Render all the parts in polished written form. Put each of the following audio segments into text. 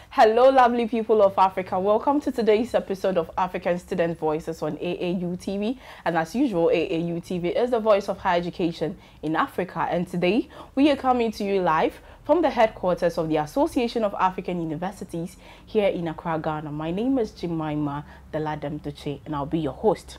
Hello, lovely people of Africa. Welcome to today's episode of African Student Voices on AAU TV. And as usual, AAU TV is the voice of higher education in Africa. And today, we are coming to you live from the headquarters of the Association of African Universities here in Accra, Ghana. My name is Jemima Deladem-Duche, and I'll be your host.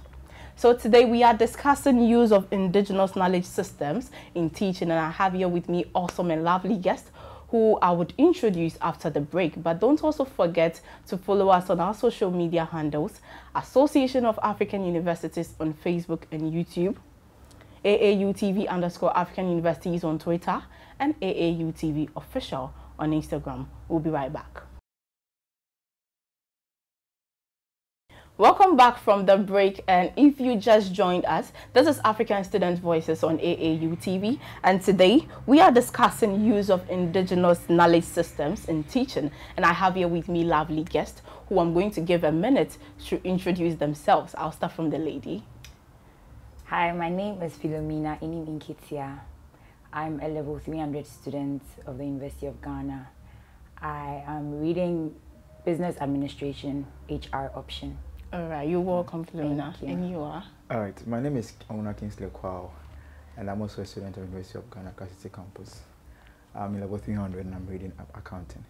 So today we are discussing use of indigenous knowledge systems in teaching, and I have here with me awesome and lovely guests who I would introduce after the break. But don't also forget to follow us on our social media handles, Association of African Universities on Facebook and YouTube, AAUTV_African Universities on Twitter, and AAUTV Official on Instagram. We'll be right back. Welcome back from the break, and if you just joined us, this is African Student Voices on AAU TV, and today we are discussing use of indigenous knowledge systems in teaching, and I have here with me lovely guests who I'm going to give a minute to introduce themselves. I'll start from the lady. Hi, my name is Philomena Anim-Nketia. I'm a level 300 student of the University of Ghana. I am reading Business Administration HR option. All right, you're welcome, Philomena. And you are? All right, my name is Onwona Kingsley Kwaw, and I'm also a student of the University of Ghana, City Campus. I'm in level 300 and I'm reading accounting.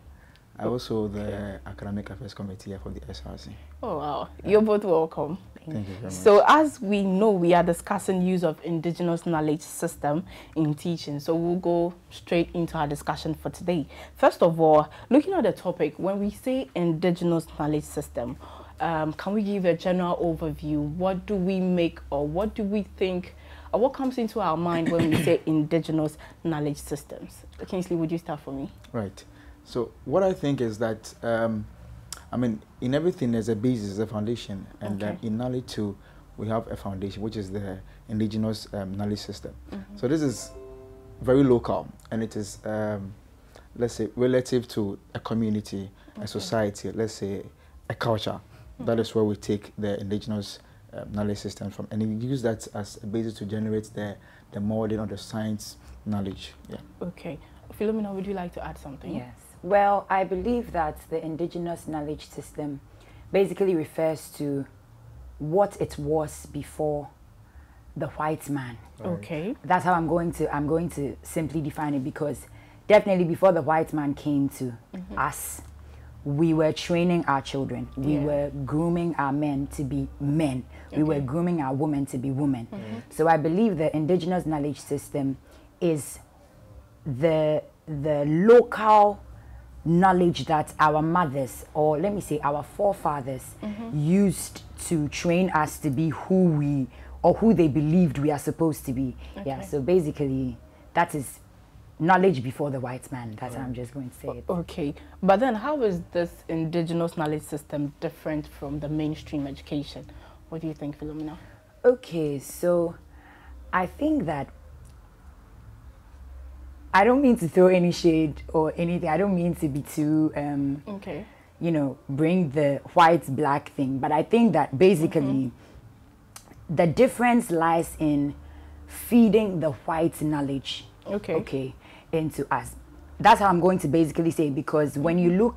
I'm also the Academic Affairs Committee for the SRC. Oh, wow. Yeah. You're both welcome. Thank you very much. So as we know, we are discussing use of indigenous knowledge system in teaching. So we'll go straight into our discussion for today. First of all, looking at the topic, when we say indigenous knowledge system, can we give a general overview? What do we make, or what do we think, or what comes into our mind when we say indigenous knowledge systems? Kingsley, would you start for me? Right. So what I think is that, I mean, in everything there's a basis, a foundation, and then in knowledge too, we have a foundation, which is the indigenous knowledge system. So this is very local, and it is, let's say, relative to a community, a society, let's say, a culture. That is where we take the indigenous knowledge system from, and we use that as a basis to generate the modern or the science knowledge. Yeah. Okay. Philomena, would you like to add something? Yes. Well, I believe that the indigenous knowledge system basically refers to what it was before the white man. Okay. That's how I'm going to simply define it, because definitely before the white man came to us, we were training our children. We were grooming our men to be men. We were grooming our women to be women. So I believe the indigenous knowledge system is the local knowledge that our mothers, or let me say our forefathers, used to train us to be who we, or who they believed we are supposed to be. Yeah, so basically that is knowledge before the white man. That's how I'm just going to say it. Okay, but then how is this indigenous knowledge system different from the mainstream education? What do you think, Philomena? Okay, so I think that I don't mean to throw any shade or anything. I don't mean to be too, you know, bring the white black thing. But I think that basically the difference lies in feeding the white knowledge. Okay, into us. That's how I'm going to basically say, because when you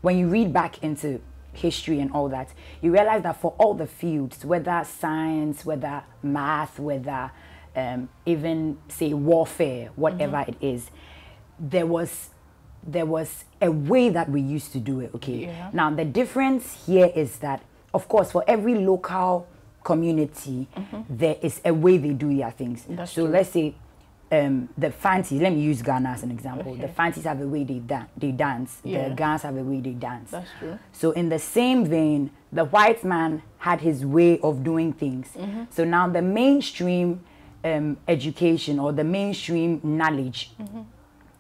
read back into history and all that, you realize that for all the fields, whether science, whether math, whether even say warfare, whatever it is, there was a way that we used to do it. Now the difference here is that, of course, for every local community, there is a way they do their things. So let's say the Fantis, let me use Ghana as an example. The Fantis have a way they dance. The Ghans have a way they dance. That's true. So in the same vein, the white man had his way of doing things. So now the mainstream education, or the mainstream knowledge,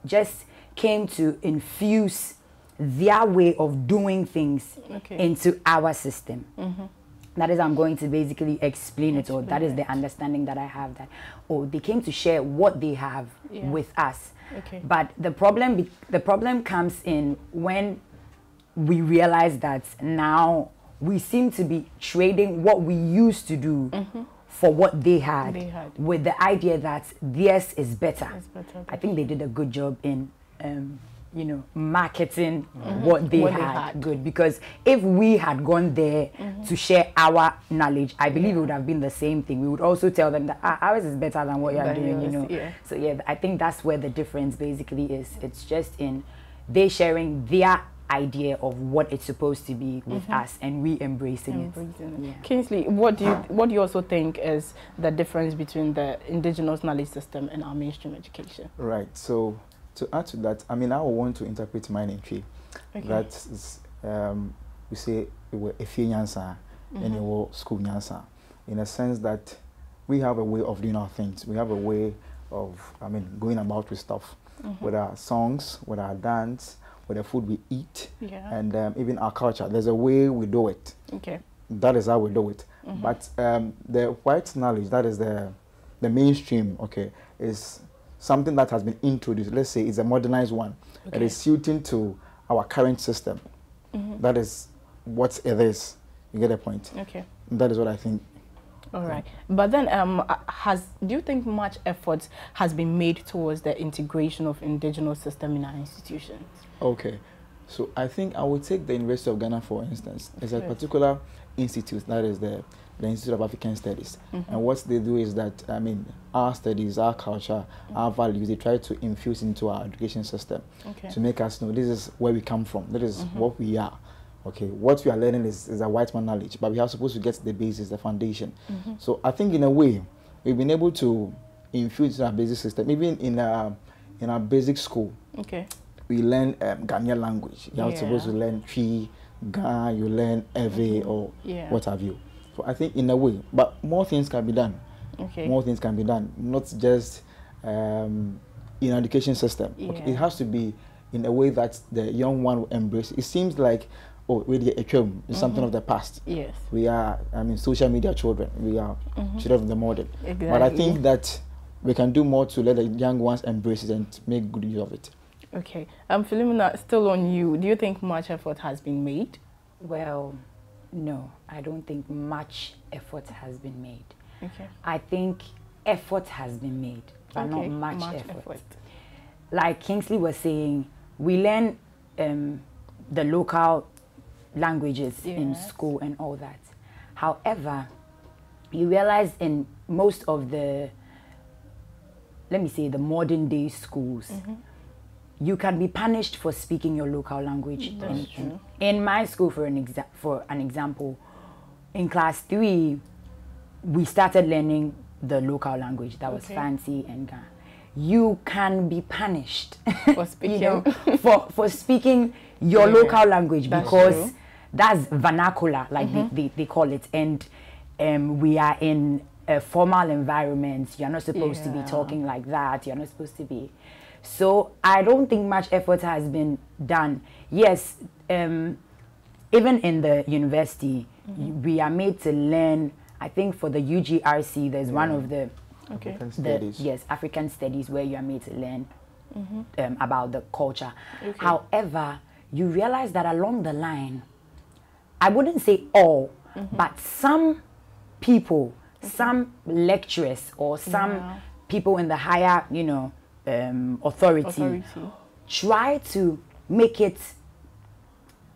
just came to infuse their way of doing things into our system. That is, I'm going to basically explain it, or that is the understanding that I have, that, they came to share what they have with us. But the problem comes in when we realize that now we seem to be trading what we used to do for what they had, with the idea that theirs is better. I think they did a good job in you know, marketing what they had good. Because if we had gone there to share our knowledge, I believe it would have been the same thing. We would also tell them that ours is better than what you're doing, you know. Yeah. So yeah, I think that's where the difference basically is. It's just in they sharing their idea of what it's supposed to be with us, and we embracing it. Yeah. Kingsley, what do you also think is the difference between the Indigenous Knowledge System and our mainstream education? Right. So to add to that, I mean, I want to interpret my entry. That is, we say it were a few nyansa and it was school nyansa, in a sense that we have a way of doing our things. We have a way of, I mean, going about with stuff, with our songs, with our dance, with the food we eat, and even our culture. There's a way we do it. Okay. That is how we do it. But the white knowledge, that is the mainstream, okay, is something that has been introduced. Let's say it's a modernized one. It is suiting to our current system. That is what it is. You get the point? Okay. That is what I think. All right. But then do you think much effort has been made towards the integration of indigenous system in our institutions? Okay. So I think I would take the University of Ghana, for instance. There's a particular institute, that is the Institute of African Studies. And what they do is that, I mean, our studies, our culture, our values, they try to infuse into our education system to make us know this is where we come from, that is what we are. Okay, what we are learning is a white man knowledge, but we are supposed to get the basis, the foundation. So I think in a way, we've been able to infuse our basic system. Even in our basic school, we learn Ghanaian language. You are supposed to learn Twi, Ga, you learn Ewe, or what have you. So I think in a way, but more things can be done. More things can be done, not just in education system. It has to be in a way that the young one will embrace. It seems like, oh, really, is something of the past. Yes. We are, I mean, social media children. We are children of the modern. Exactly. But I think that we can do more to let the young ones embrace it and make good use of it. Okay. Philomena, still on you. Do you think much effort has been made? Well, no, I don't think much effort has been made. Okay. I think effort has been made, but not much effort. Like Kingsley was saying, we learn the local languages in school and all that. However, you realize in most of the, let me say, the modern day schools, you can be punished for speaking your local language. In my school, for an example, in class 3, we started learning the local language that was fancy and Ga. You can be punished for speaking, for speaking your local language, because that's vernacular, like they call it, and we are in a formal environment. You're not supposed to be talking like that. You're not supposed to be. So I don't think much effort has been done. Yes, even in the university, we are made to learn. I think for the UGRC, there's one of the African studies. Yes, African studies, where you are made to learn about the culture. However, you realize that along the line, I wouldn't say all, but some people, some lecturers, or some people in the higher, you know, authority try to make it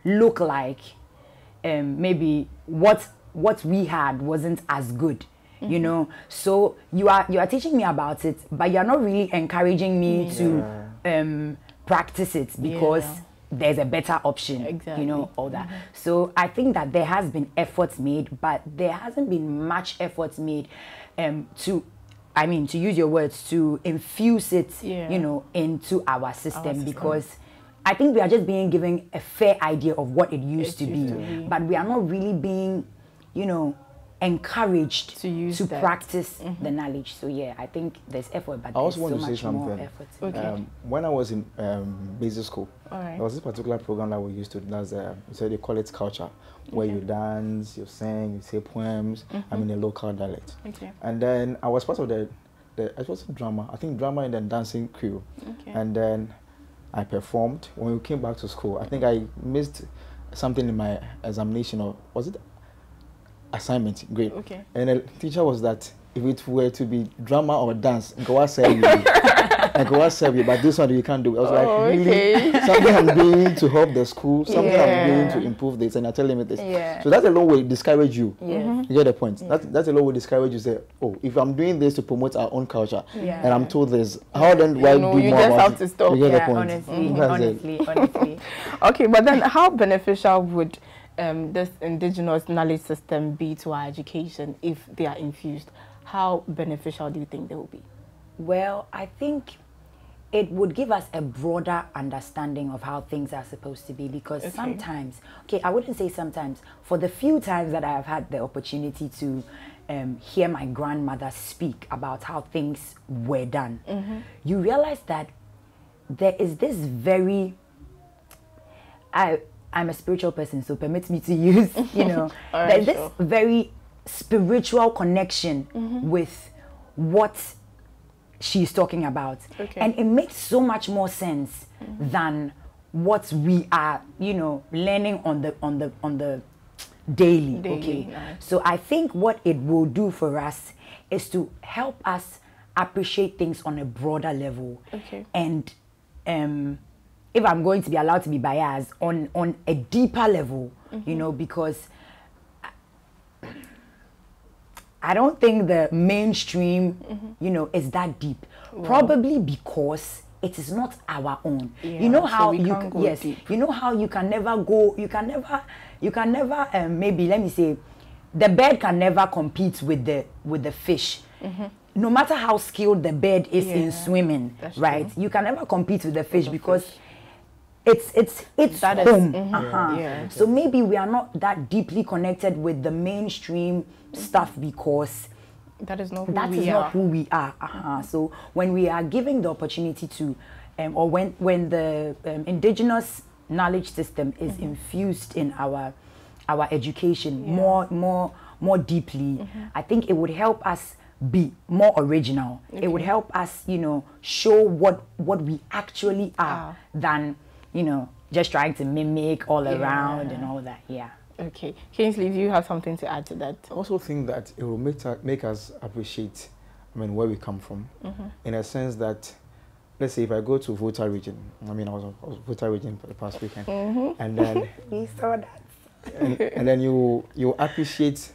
look like maybe what we had wasn't as good. You know, so you are teaching me about it, but you're not really encouraging me to practice it, because there's a better option, you know, all that. So I think that there has been efforts made, but there hasn't been much efforts made to use your words, to infuse it, you know, into our system, because I think we are just being given a fair idea of what it used to be, but we are not really being, you know, encouraged to practice the knowledge. So yeah, I think there's effort, but I also there's want so to say much more something. effort. When I was in basic school, there was this particular program that we used to. That's so they call it culture, where you dance, you sing, you say poems. I mean, a local dialect. And then I was part of it was drama. I think drama and then dancing crew. And then I performed. When we came back to school, I think I missed something in my examination, or was it assignment grade? And the teacher was that if it were to be drama or dance, go outside. I go serve you, but this one you can't do. I was like, really? Something I'm doing to help the school, something I'm doing to improve this, and I tell him this. So that's a low way to discourage you. You get the point? That's a low way to discourage you. Say, oh, if I'm doing this to promote our own culture, and I'm told this, how then do I do more about it? You just have to stop. You get the point? Honestly. Okay, but then how beneficial would this indigenous knowledge system be to our education if they are infused? How beneficial do you think they will be? Well, I think it would give us a broader understanding of how things are supposed to be, because sometimes, I wouldn't say sometimes, for the few times that I have had the opportunity to hear my grandmother speak about how things were done, you realize that there is this very, I'm a spiritual person, so permit me to use, there's this very spiritual connection with what she's talking about. And it makes so much more sense than what we are, learning on the daily. So I think what it will do for us is to help us appreciate things on a broader level. And if I'm going to be allowed to be biased, on a deeper level, because I don't think the mainstream, is that deep. Probably because it is not our own. You know how you can never go, you can never maybe let me say, the bird can never compete with the fish. No matter how skilled the bird is in swimming, right? You can never compete with the fish because it's home. So maybe we are not that deeply connected with the mainstream stuff because that is not who we are. So when we are given the opportunity to, or when the indigenous knowledge system is infused in our education more deeply, I think it would help us be more original. It would help us, show what we actually are than, just trying to mimic all around and all that. Okay. Kingsley, do you have something to add to that? I also think that it will make us appreciate, where we come from, in a sense that, let's say if I go to Volta region, I was Volta region for the past weekend, and then we saw that, and then you appreciate,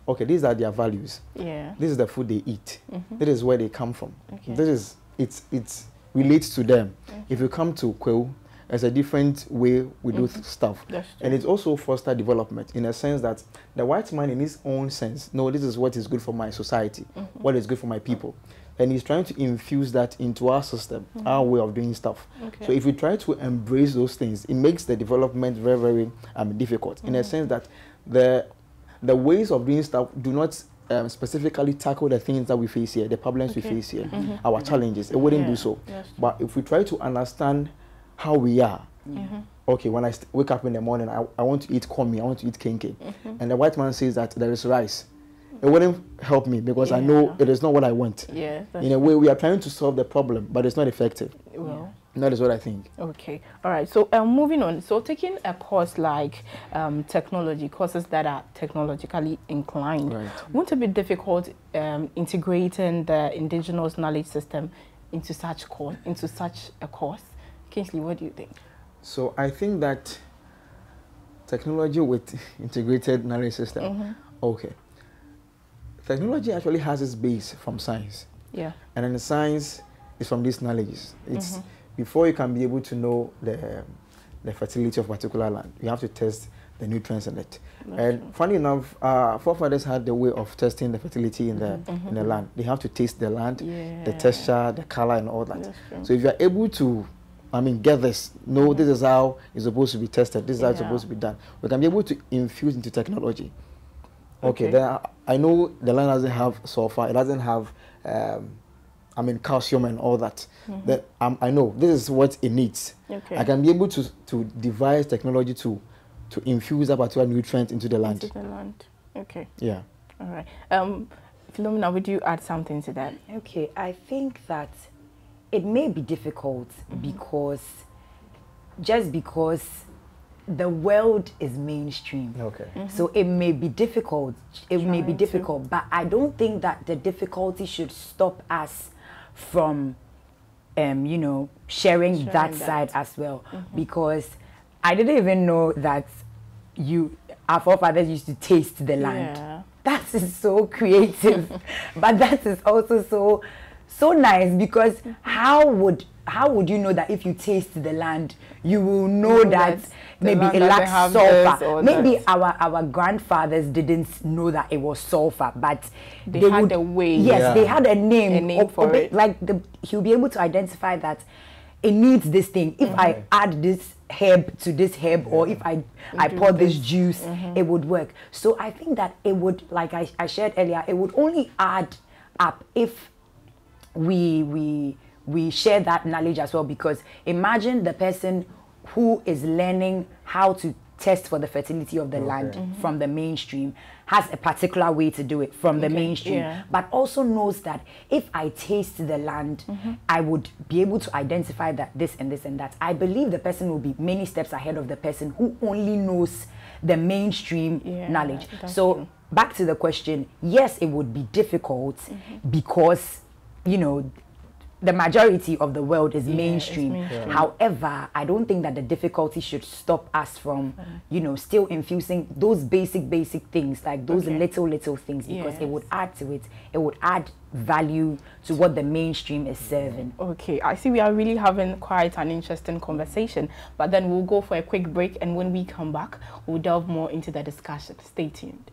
okay, these are their values. This is the food they eat. This is where they come from. This is it relates to them. If you come to Kwaw, there's a different way we do stuff. And it's also foster development in a sense that the white man in his own sense, no, this is what is good for my society, what is good for my people. And he's trying to infuse that into our system, our way of doing stuff. So if we try to embrace those things, it makes the development very, very difficult in a sense that the ways of doing stuff do not specifically tackle the things that we face here, the problems we face here, our challenges. It wouldn't do so. But if we try to understand how we are. Okay, when I wake up in the morning, I want to eat komi, I want to eat kenke. And the white man says that there is rice. It wouldn't help me because I know it is not what I want. In a way, we are trying to solve the problem, but it's not effective. That is what I think. Okay. All right. So moving on. So taking a course like technology, courses that are technologically inclined, won't it be difficult integrating the indigenous knowledge system into such a course? Kingsley, what do you think? So I think that technology with integrated knowledge system, technology actually has its base from science. And then the science is from these knowledges. It's before you can be able to know the fertility of a particular land, you have to test the nutrients in it. And funny enough, forefathers had the way of testing the fertility in the land. They have to taste the land, the texture, the color, and all that. So if you are able to get this, this is how it's supposed to be tested, this is how it's supposed to be done, we can be able to infuse into technology. Then I know the land doesn't have sulfur, it doesn't have calcium and all that. That I know this is what it needs. I can be able to devise technology to infuse that particular nutrient into the land. Yeah. All right. Philomena, would you add something to that? Okay, I think that it may be difficult because the world is mainstream. So it may be difficult. But I don't think that the difficulty should stop us from you know, sharing that side as well. Because I didn't even know that our forefathers used to taste the land. Yeah. That is so creative, but that is also so nice, because how would you know that if you taste the land, you will know that maybe it lacks sulfur? Maybe our grandfathers didn't know that it was sulfur, but they had a way. Yes, they had a name for it. Like he'll be able to identify that it needs this thing. If I add this herb to this herb, or if I pour this juice, it would work. So I think that it would, like I shared earlier, it would only add up if we share that knowledge as well. Because imagine the person who is learning how to test for the fertility of the land from the mainstream has a particular way to do it from the mainstream, but also knows that if I taste the land, I would be able to identify that this and this and that. I believe the person will be many steps ahead of the person who only knows the mainstream knowledge. So true. Back to the question, yes, it would be difficult because, you know, the majority of the world is mainstream. However, I don't think that the difficulty should stop us from, you know, still infusing those basic things, like those little things, because it would add to it. It would add value to what the mainstream is serving. Okay, I see we are really having quite an interesting conversation, but then we'll go for a quick break, and when we come back, we'll delve more into the discussion. Stay tuned.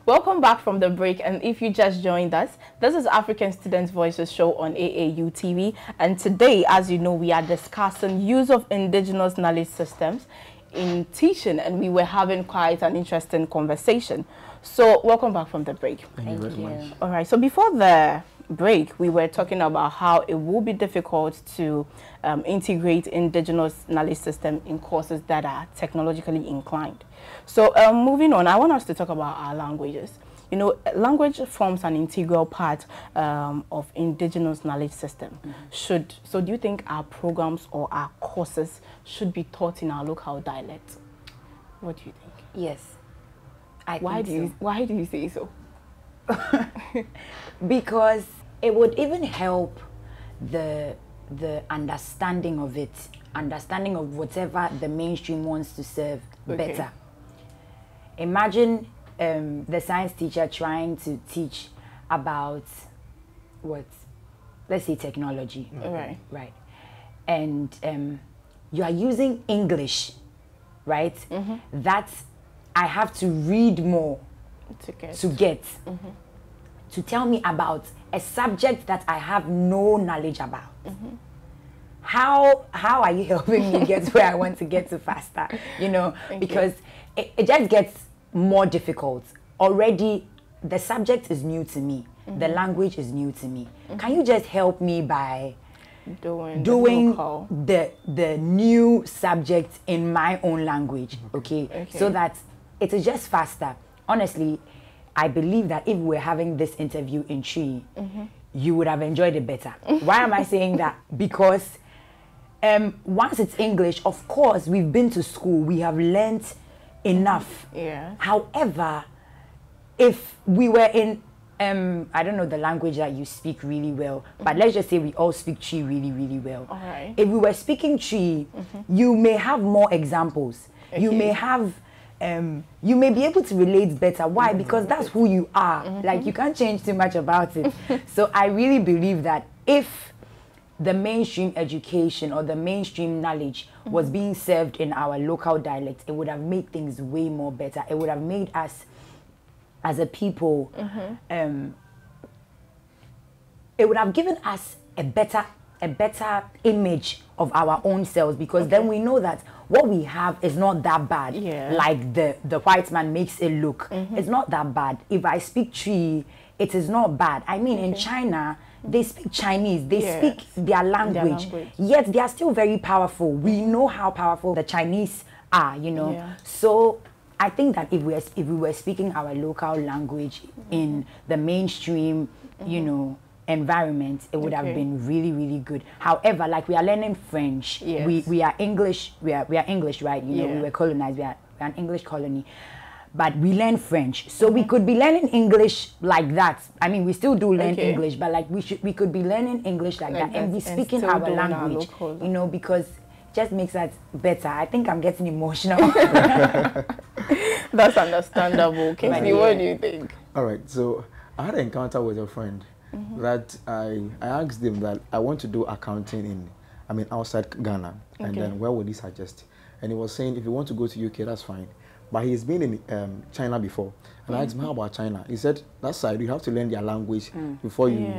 Welcome back from the break, and if you just joined us, this is African Students Voices show on AAU TV, and today, as you know, we are discussing use of indigenous knowledge systems in teaching, and we were having quite an interesting conversation. So welcome back from the break. Thank you very much. All right, so before the break, we were talking about how it will be difficult to integrate indigenous knowledge system in courses that are technologically inclined. So moving on, I want us to talk about our languages. You know, language forms an integral part of indigenous knowledge system. So do you think our programs or our courses should be taught in our local dialect? What do you think? Yes. Why do you say so? Because it would even help the understanding of it, understanding of whatever the mainstream wants to serve better. Imagine the science teacher trying to teach about let's say technology, right? And you are using English, right? That I have to read more to get to tell me about a subject that I have no knowledge about. How are you helping me get where I want to get to faster? You know, because it just gets more difficult. Already, the subject is new to me. The language is new to me. Can you just help me by doing the new subject in my own language, okay? So that it is just faster. Honestly, I believe that if we're having this interview in Tree, you would have enjoyed it better. Why am I saying that? Because once it's English, of course, we've been to school, we have learned enough. However, if we were in, I don't know the language that you speak really well, but let's just say we all speak Tree really well. If we were speaking Tree, you may have more examples. You may have you may be able to relate better. Why? Because that's who you are. Like, you can't change too much about it. So I really believe that if the mainstream education or the mainstream knowledge was being served in our local dialect, it would have made things way more better. It would have made us as a people, it would have given us a better image of our own selves, because then we know that what we have is not that bad, like the white man makes it look. It's not that bad. If I speak Tree, it is not bad. I mean, in China, they speak Chinese, they speak their language, yet they are still very powerful. We know how powerful the Chinese are, you know. So I think that if we were speaking our local language in the mainstream, you know, environment, it would have been really good. However, like, we are learning French, we are English, we are English, right? You know, we were colonized, we are an English colony. but we learn French. So we could be learning English like that. I mean, we still do learn English, but like we could be learning English like that and be speaking our language, you know, because it just makes us better. I think I'm getting emotional. That's understandable. Kingsley, what do you think? All right, so I had an encounter with a friend that I asked him that I want to do accounting outside Ghana, and then where would he suggest? And he was saying if you want to go to UK, that's fine. But he's been in China before. And I asked him, how about China? He said, that side, you have to learn their language before you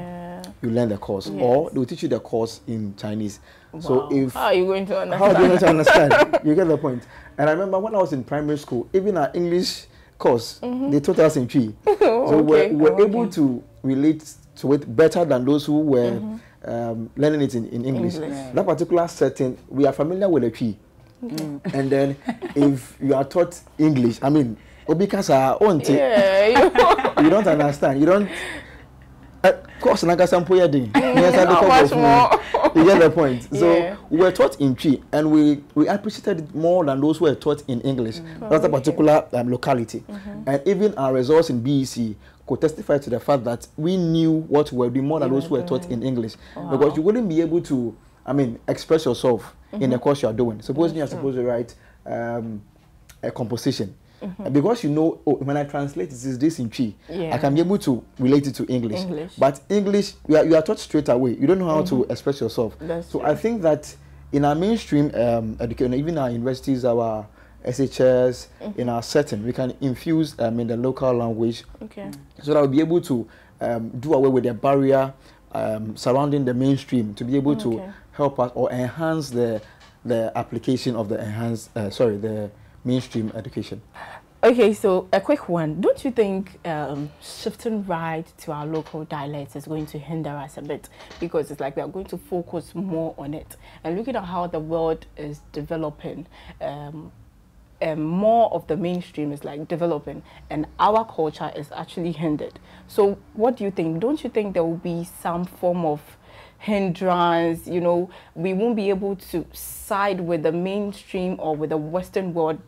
learn the course. Yes. Or they will teach you the course in Chinese. Wow. So if how are you going to understand? How are you going to understand? You get the point. And I remember when I was in primary school, even our English course, they taught us in Twi. So we're able to relate to it better than those who were learning it in English. That particular setting, we are familiar with the Twi. And then if you are taught English, I mean, obikasa onti, you don't understand. You don't. Course like sample you get the point. So we were taught in Twi, and we appreciated it more than those who were taught in English. That's a particular locality, and even our results in BEC could testify to the fact that we knew what we were doing more than those who were taught in English, because you wouldn't be able to, express yourself in the course you are doing. Suppose you are supposed to write a composition. Because you know, when I translate this in Twi, I can be able to relate it to English. But English, you are taught straight away. You don't know how to express yourself. So I think that in our mainstream education, even our universities, our SHS, in our setting, we can infuse in the local language, so that we'll be able to do away with the barrier surrounding the mainstream, to be able to help us or enhance the application of the mainstream education. Okay, so a quick one. Don't you think shifting right to our local dialects is going to hinder us a bit? Because it's like we are going to focus more on it. And looking at how the world is developing, more of the mainstream is like developing, and our culture is actually hindered. So what do you think? Don't you think there will be some form of hindrance? You know, we won't be able to side with the mainstream or with the Western world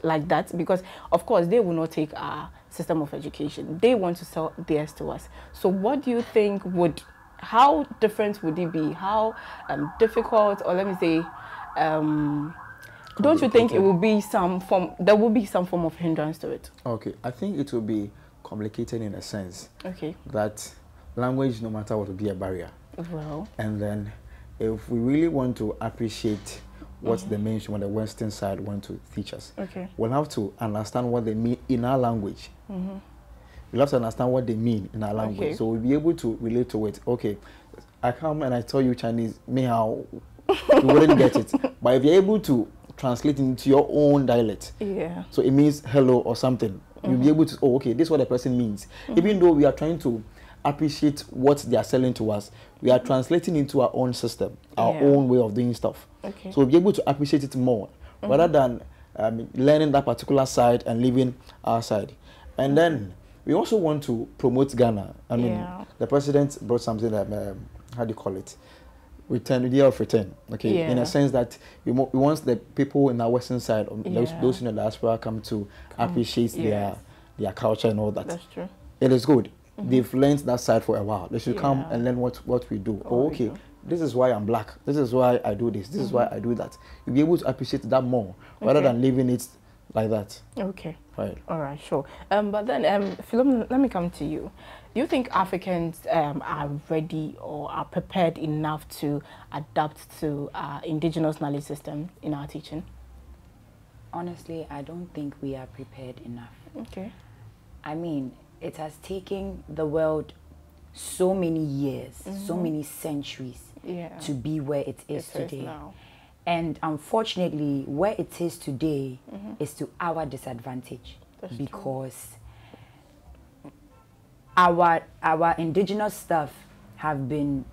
like that, because of course they will not take our system of education. They want to sell theirs to us. So what do you think how different would it be? How difficult, or let me say, don't you think it will be there will be some form of hindrance to it? Okay, I think it will be complicated in a sense that language, no matter what, will be a barrier. Well, and then if we really want to appreciate what the mainstream on the Western side want to teach us, we'll have to understand what they mean in our language. We'll have to understand what they mean in our language, so we'll be able to relate to it. Okay, I come and I tell you Chinese, meow, you wouldn't get it. But if you're able to translate it into your own dialect, so it means hello or something, you'll be able to, oh, okay, this is what the person means. Even though we are trying to appreciate what they are selling to us, we are translating into our own system, our own way of doing stuff. So we'll be able to appreciate it more, rather than learning that particular side and leaving our side. And then we also want to promote Ghana. I mean, the president brought something that, how do you call it? Year of return. Okay, in a sense that we want the people in our Western side, those in the diaspora, come to appreciate their culture and all that. That's true. It is good. They've learned that side for a while. They should come and learn what we do. Oh, okay, this is why I'm black. This is why I do this. This is why I do that. You'll be able to appreciate that more, rather than leaving it like that. Okay. Right. All right, sure. But then, Philomena, let me come to you. Do you think Africans are ready or are prepared enough to adapt to Indigenous knowledge system in our teaching? Honestly, I don't think we are prepared enough. Okay. I mean, it has taken the world so many years, so many centuries to be where it is today. And unfortunately, where it is today is to our disadvantage. That's because our indigenous stuff have been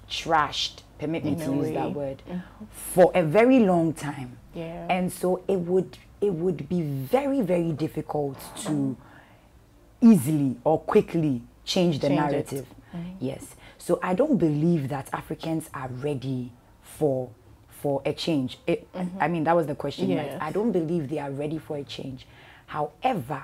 trashed, permit me to use that word, for a very long time. And so it would be very, very difficult to easily or quickly change the narrative. Yes. So I don't believe that Africans are ready for a change. I mean, that was the question, right? I don't believe they are ready for a change. However,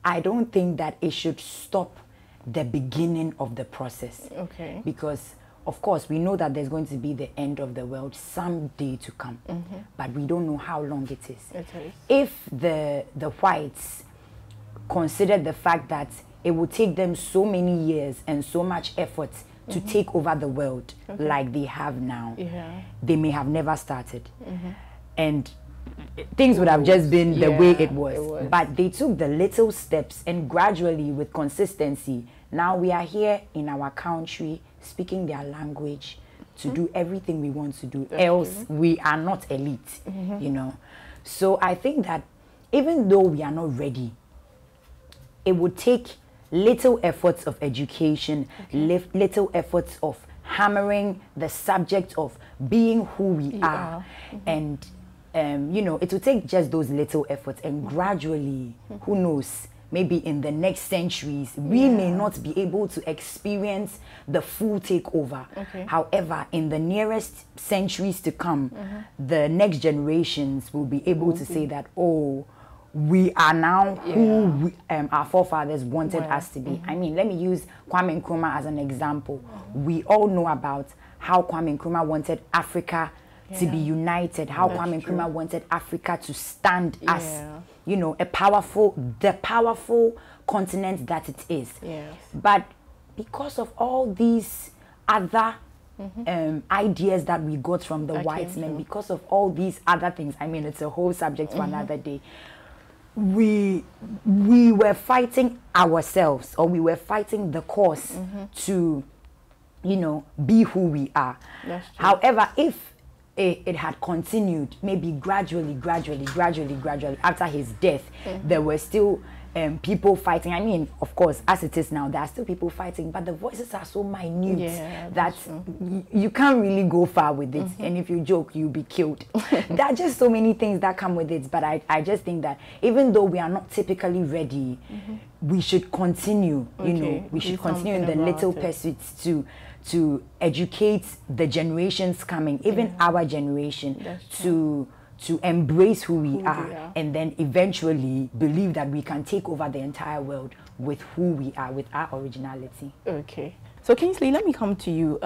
I don't think that it should stop the beginning of the process. Okay. Because, of course, we know that there's going to be the end of the world someday to come. But we don't know how long it is. It is. If the whites consider the fact that it would take them so many years and so much effort to take over the world like they have now, they may have never started. And things would have just been the way it was. But they took the little steps, and gradually, with consistency, now we are here in our country speaking their language to do everything we want to do. Else we are not elite, you know. So I think that even though we are not ready, it would take little efforts of education, little efforts of hammering the subject of being who we are. And you know, it will take just those little efforts, and gradually, who knows, maybe in the next centuries, we may not be able to experience the full takeover. However, in the nearest centuries to come, the next generations will be able to say that, oh, we are now who we, our forefathers wanted us to be. I mean, let me use Kwame Nkrumah as an example. We all know about how Kwame Nkrumah wanted Africa to be united, how Kwame Nkrumah wanted Africa to stand as, you know, the powerful continent that it is. But because of all these other ideas that we got from the white men, because of all these other things, I mean, it's a whole subject for another day. We were fighting ourselves, or we were fighting the cause to, you know, be who we are. However, if it had continued, maybe gradually, after his death, there were still people fighting. I mean, of course, as it is now, there are still people fighting, but the voices are so minute that you can't really go far with it. And if you joke, you'll be killed. There are just so many things that come with it. But I just think that even though we are not typically ready, we should continue, you know, we should continue in the little pursuits to educate the generations coming, even our generation, to embrace who we are, and then eventually believe that we can take over the entire world with who we are, with our originality. Okay. So Kingsley, let me come to you.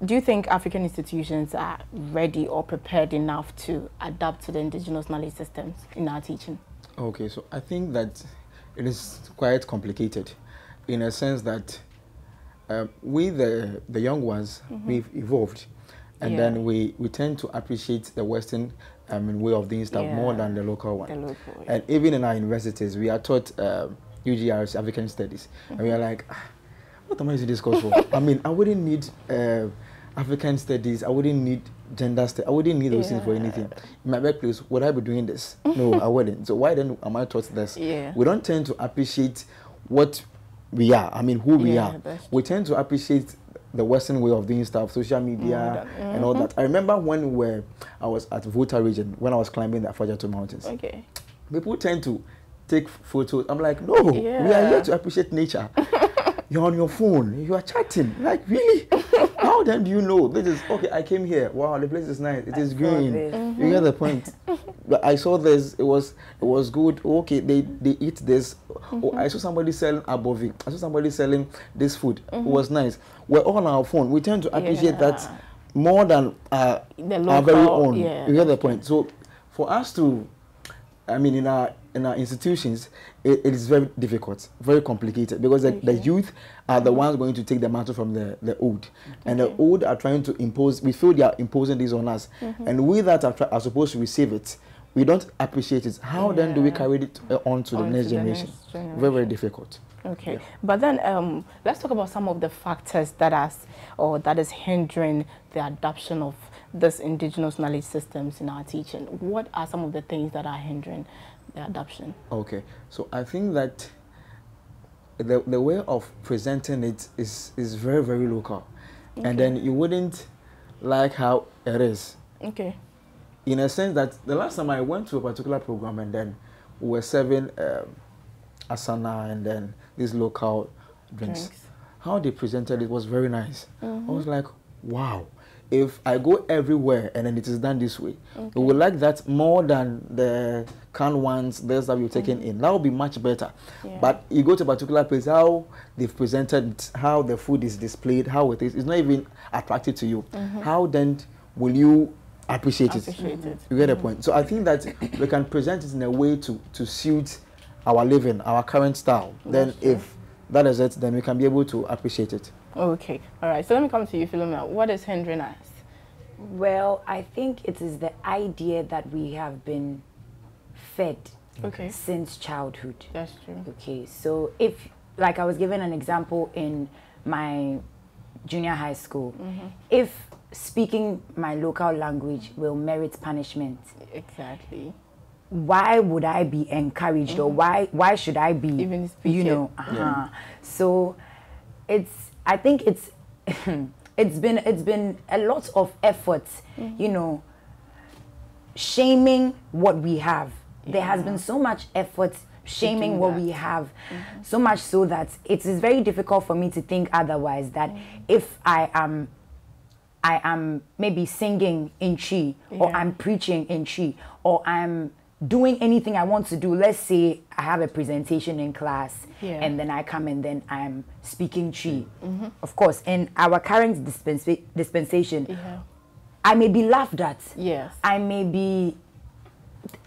Do you think African institutions are ready or prepared enough to adapt to the indigenous knowledge systems in our teaching? Okay, so I think that it is quite complicated in a sense that we, the young ones, we've evolved. And then we tend to appreciate the Western way of doing stuff more than the local one. And even in our universities, we are taught UGR's African Studies. And we are like, what am I using this course for? I mean, I wouldn't need African Studies. I wouldn't need gender studies. I wouldn't need those things for anything. In my workplace, would I be doing this? No, I wouldn't. So why then am I taught this? We don't tend to appreciate what we are. I mean, who we are. We tend to appreciate the Western way of doing stuff, social media and all that. I remember when I was at Volta region, when I was climbing the Afajato Mountains. People tend to take photos. I'm like, no, we are here to appreciate nature. You're on your phone, you are chatting. Like, really? How then do you know? This is, okay, I came here. Wow, the place is nice. It is green. You get the point. I saw this, it was good. Okay, they eat this. Oh, I saw somebody selling abovi. I saw somebody selling this food. It was nice. We're all on our phone. We tend to appreciate that more than our very own. You get the point. So for us to, I mean, in our institutions, it is very difficult, very complicated, because the youth are the ones going to take the mantle from the old. And the old are trying to impose, we feel they are imposing this on us. And we that are supposed to receive it, we don't appreciate it. How then do we carry it on to the next generation? Very, very difficult. Okay, but then let's talk about some of the factors that is hindering the adoption of this indigenous knowledge systems in our teaching. What are some of the things that are hindering the adoption? Okay, so I think that the way of presenting it is very, very local. And then you wouldn't like how it is. Okay. In a sense that the last time I went to a particular program, and then we were serving asana and then these local drinks. How they presented it was very nice. I was like, wow. if I go everywhere and then it is done this way, we would like that more than the canned ones, those that we've taken in. That would be much better. Yeah. But you go to a particular place, how they've presented it, how the food is displayed, how it is, it's not even attractive to you. How then will you appreciate it? You get the point. So I think that we can present it in a way to suit our living, our current style. Then if that is it, then we can be able to appreciate it. Okay. All right. So let me come to you, Philomena. What is hindering us? Well, I think it is the idea that we have been fed since childhood. That's true. Okay. So if, like I was given an example in my junior high school, if speaking my local language will merit punishment. Exactly. Why would I be encouraged, or why should I be even speaking? You know, so I think it's it's been a lot of effort, you know, shaming what we have. There has been so much effort shaming what we have, so much so that it is very difficult for me to think otherwise, that if I am maybe singing in Chi, or I'm preaching in Chi, or I'm doing anything I want to do. Let's say I have a presentation in class, and then I come and then I'm speaking Chi. Of course, in our current dispensation, I may be laughed at. Yes. I may be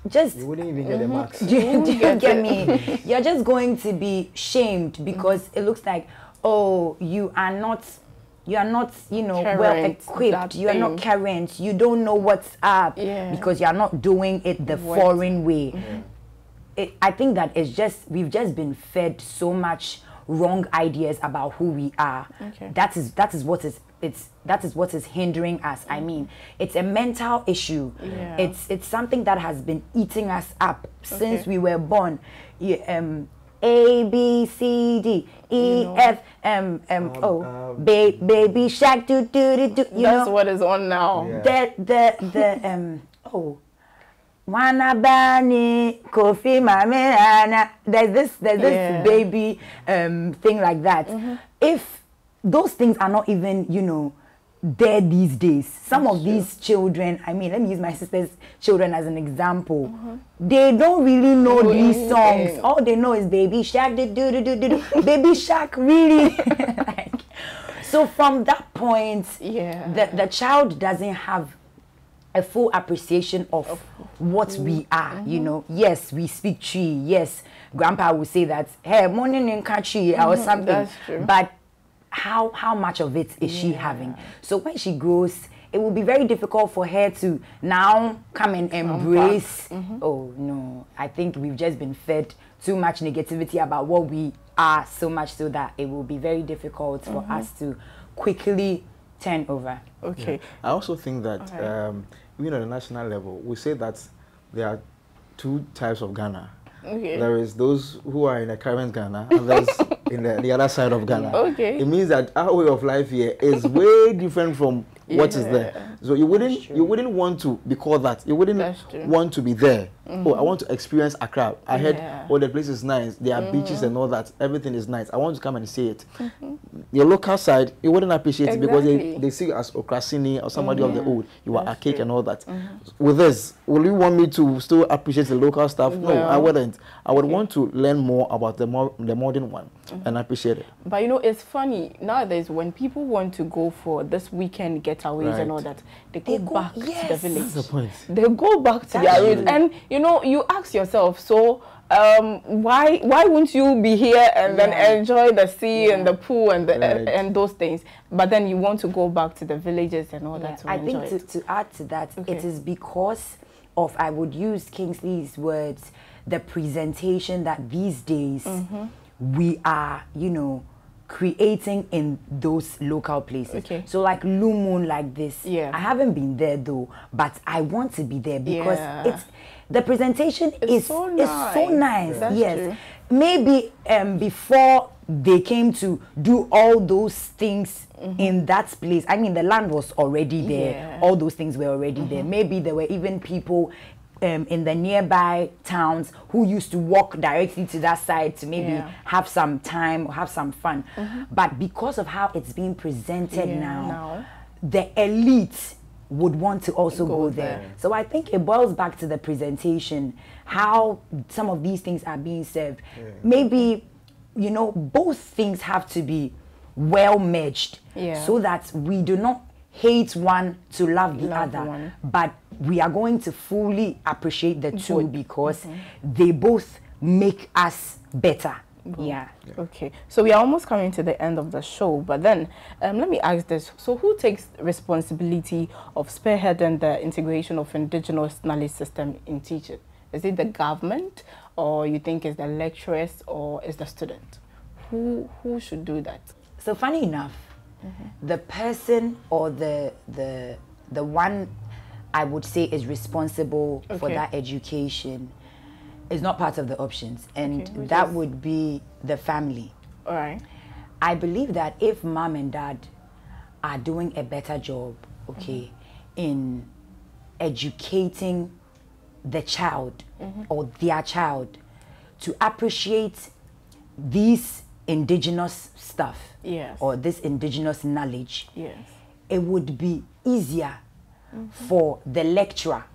just... You wouldn't even get the marks. Do you get me? You're just going to be shamed because it looks like, oh, you are not, you know, current, well equipped. You are not current. You don't know what's up because you are not doing it the foreign way. I think that it's just, we've just been fed so much wrong ideas about who we are. That is what is hindering us. I mean, it's a mental issue. It's something that has been eating us up since we were born. A, B, C, D, E, F, M, O. Baby shark, do. That's what is on now. Wanna bani Kofi Mame. There's this baby thing like that. If those things are not even, you know, there these days, some of these children, I mean, let me use my sister's children as an example. They don't really know these songs. All they know is Baby Shark, do. Baby Shark, really. So from that point, the child doesn't have a full appreciation of what we are, you know. Yes, we speak Chi. Yes, Grandpa will say that, hey, Anim-Nketia or something. That's true. But how much of it is she having? So when she grows, it will be very difficult for her to now come and embrace. Oh no, I think we've just been fed too much negativity about what we are, so much so that it will be very difficult for us to quickly turn over. I also think that even on the national level, we say that there are two types of Ghana. There is those who are in the current Ghana, and there's in the other side of Ghana. It means that our way of life here is way different from what is there. So you wouldn't want to be called that. You wouldn't want to be there. Oh, I want to experience Accra. I heard, oh, the place is nice. There are beaches and all that. Everything is nice. I want to come and see it. Your local side, you wouldn't appreciate it because they see you as Okrasini or somebody of the old. You are archaic and all that. With this, will you want me to still appreciate the local stuff? No, I wouldn't. I would want to learn more about the modern one and appreciate it. But you know, it's funny nowadays when people want to go for this weekend getaways and all that, they go back to the village. That's the point. They go back to their roots, and you know, you ask yourself, so why won't you be here and then enjoy the sea and the pool and the and those things, but then you want to go back to the villages and all that to enjoy it? I think to add to that, it is because of, I would use Kingsley's words, the presentation that these days we are, you know, creating in those local places. So like Blue Moon, like this, I haven't been there though, but I want to be there because it's the presentation is so nice. That's true. Maybe before they came to do all those things in that place, I mean, the land was already there. All those things were already there. Maybe there were even people in the nearby towns who used to walk directly to that side to maybe have some time or have some fun. But because of how it's being presented now, the elite would want to also go there. So I think it boils back to the presentation, how some of these things are being served. Maybe, you know, both things have to be well merged, so that we do not hate one to love the other, but we are going to fully appreciate the two because they both make us better. Okay, so we are almost coming to the end of the show, but then let me ask this. So who takes responsibility of spearheading the integration of Indigenous knowledge system in teaching? Is it the government, or you think it's the lecturers, or is the student? Who should do that? So funny enough, the person or the one I would say is responsible for that education is not part of the options, and that would be the family. All right. I believe that if mom and dad are doing a better job, in educating the child or their child to appreciate these indigenous stuff or this indigenous knowledge, it would be easier for the lecturer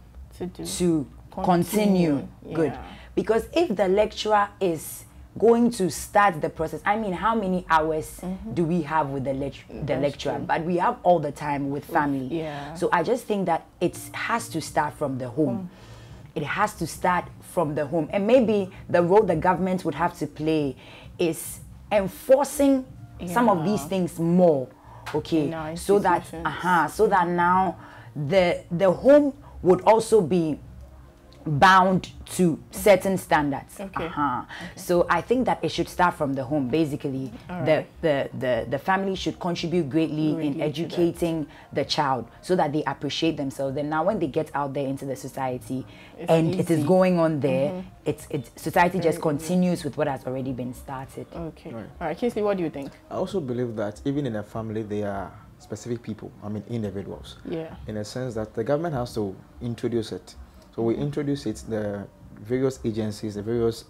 to continue. Good. Because if the lecturer is going to start the process, I mean, how many hours do we have with the lecturer? But we have all the time with family. So I just think that it has to start from the home. It has to start from the home. And maybe the role the government would have to play is enforcing some of these things more, so that now the home would also be bound to certain standards. So I think that it should start from the home. Basically, the family should contribute greatly in educating the child so that they appreciate themselves. Then now when they get out there into the society and it is going on there, society just continues with what has already been started. All right, Kingsley, what do you think? I also believe that even in a family there are specific people, I mean individuals. In a sense that the government has to introduce it. So we introduce it, the various agencies, the various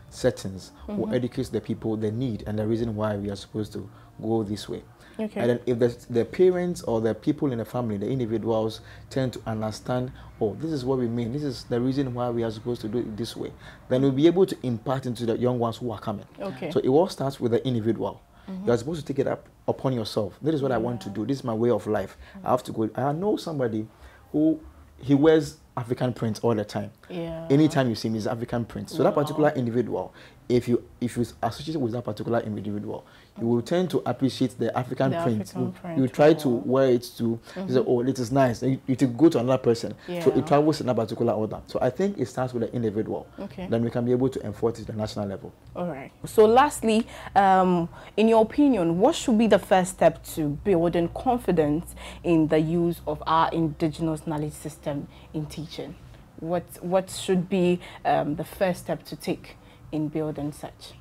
settings who educate the people the need and the reason why we are supposed to go this way. And then if the parents or the people in the family, the individuals tend to understand, oh, this is what we mean, this is the reason why we are supposed to do it this way, then we'll be able to impart into the young ones who are coming. So it all starts with the individual. You are supposed to take it up upon yourself. This is what I want to do. This is my way of life. I have to go. I know somebody who he wears African prints all the time. Anytime you see him, he's African prints. So that particular individual, if you associate with that particular individual, you will tend to appreciate the African print. You try to wear it to say, oh, it is nice. And you go to another person. So it travels in that particular order. So I think it starts with the individual. Then we can be able to enforce it at the national level. All right. So lastly, in your opinion, what should be the first step to building confidence in the use of our indigenous knowledge system in teaching? What should be the first step to take in building such?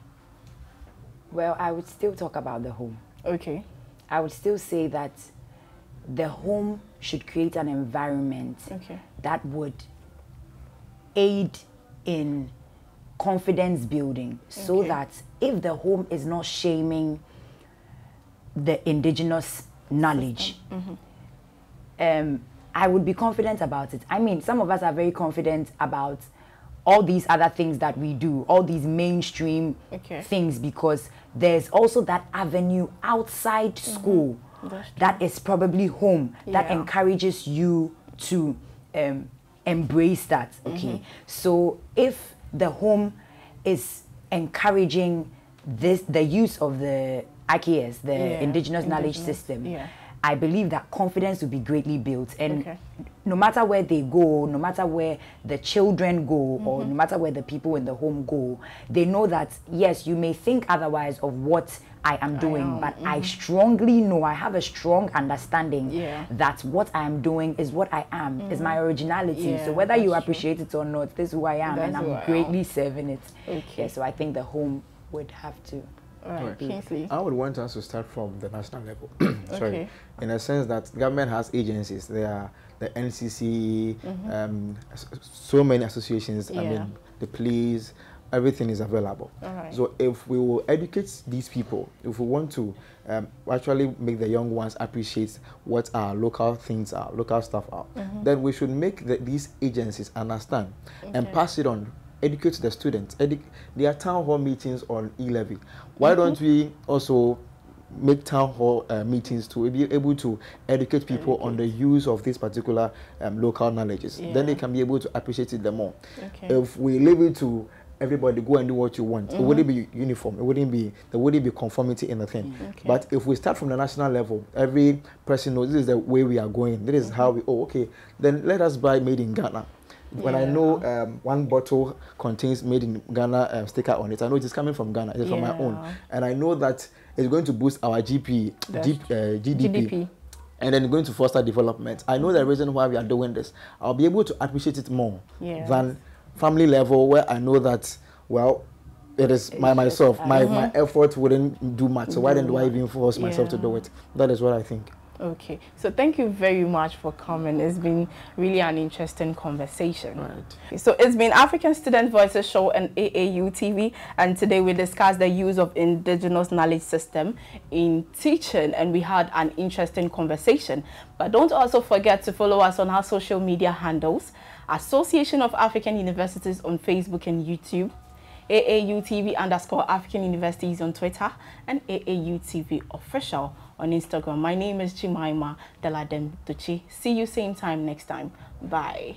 Well, I would still talk about the home. I would still say that the home should create an environment that would aid in confidence building, so that if the home is not shaming the indigenous knowledge, I would be confident about it. I mean, some of us are very confident about all these other things that we do, all these mainstream things, because there's also that avenue outside school that is probably home that encourages you to embrace that. So if the home is encouraging the use of the IKS, the Indigenous Knowledge System, I believe that confidence will be greatly built. And no matter where they go, no matter where the children go, or no matter where the people in the home go, they know that, yes, you may think otherwise of what I am doing, but I strongly know, I have a strong understanding that what I am doing is what I am, is my originality. So whether you appreciate it or not, this is who I am, and I'm greatly serving it. So I think the home would have to. Kingsley. I would want us to start from the national level. Sorry, in a sense that government has agencies. There are the NCC, so many associations. I mean, the police, everything is available. So if we will educate these people, if we want to actually make the young ones appreciate what our local things are, local stuff are, then we should make these agencies understand and pass it on, educate the students. There are town hall meetings on e-levy. Why don't we also make town hall meetings to be able to educate people on the use of these particular local knowledges? Then they can be able to appreciate it the more. If we leave it to everybody go and do what you want, it wouldn't be uniform, there wouldn't be conformity in the thing. But if we start from the national level, every person knows this is the way we are going, this is how we then let us buy made in Ghana. When I know one bottle contains made in Ghana sticker on it, I know it is coming from Ghana, it is from my own, and I know that it's going to boost our GDP. And then going to foster development. I know the reason why we are doing this. I'll be able to appreciate it more than family level, where I know that, well, it is myself. My effort wouldn't do much. So why then do I even force myself to do it? That is what I think. Okay, so thank you very much for coming. It's been really an interesting conversation. Right. So it's been African Student Voices Show on AAU TV, and today we discussed the use of Indigenous Knowledge System in teaching, and we had an interesting conversation. But don't also forget to follow us on our social media handles: Association of African Universities on Facebook and YouTube, AAU TV _African Universities on Twitter, and AAU TV Official on Instagram. My name is Chimaima Deladem Duchi. See you same time next time. Bye.